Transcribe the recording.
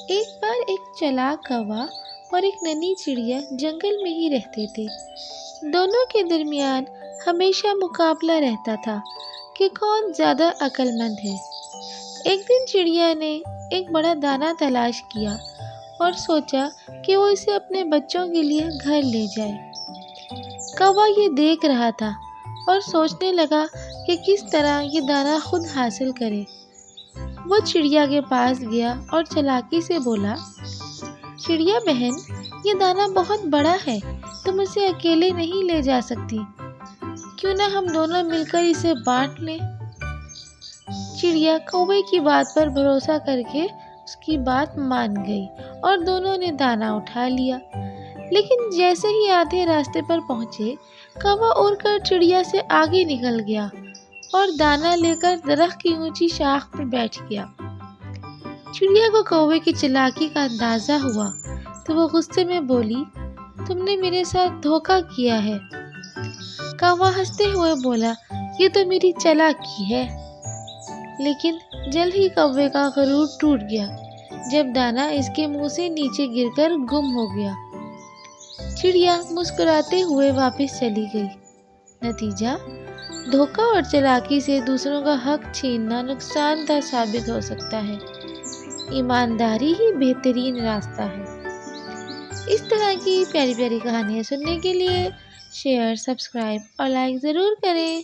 ایک بار ایک چلاک کوا اور ایک ننھی چڑیا جنگل میں ہی رہتے تھے۔ دونوں کے درمیان ہمیشہ مقابلہ رہتا تھا کہ کون زیادہ عقل مند ہے۔ ایک دن چڑیا نے ایک بڑا دانہ تلاش کیا اور سوچا کہ وہ اسے اپنے بچوں کے لیے گھر لے جائے۔ کوا یہ دیکھ رہا تھا اور سوچنے لگا کہ کس طرح یہ دانہ خود حاصل کرے۔ وہ چڑیا کے پاس گیا اور چالاکی سے بولا، چڑیا بہن، یہ دانہ بہت بڑا ہے، تم اسے اکیلے نہیں لے جا سکتی، کیوں نہ ہم دونوں مل کر اسے بانٹ لیں؟ چڑیا کوے کی بات پر بھروسہ کر کے اس کی بات مان گئی اور دونوں نے دانہ اٹھا لیا۔ لیکن جیسے ہی آدھے راستے پر پہنچے، کوا اڑ کر چڑیا سے آگے نکل گیا اور دانہ لے کر درخت کی اونچی شاخ پر بیٹھ گیا۔ چڑیا کو کوے کی چالاکی کا اندازہ ہوا تو وہ غصے میں بولی، تم نے میرے ساتھ دھوکہ کیا ہے۔ کوا ہنستے ہوئے بولا، یہ تو میری چالاکی ہے۔ لیکن جلد ہی کوے کا غرور ٹوٹ گیا جب دانہ اس کے منہ سے نیچے گر کر گم ہو گیا۔ چڑیا مسکراتے ہوئے واپس چلی گئی۔ نتیجہ، دھوکہ اور چالاکی سے دوسروں کا حق چھیننا نقصان دہ ثابت ہو سکتا ہے۔ ایمانداری ہی بہترین راستہ ہے۔ اس طرح کی پیاری پیاری کہانیاں سننے کے لیے شیئر، سبسکرائب اور لائک ضرور کریں۔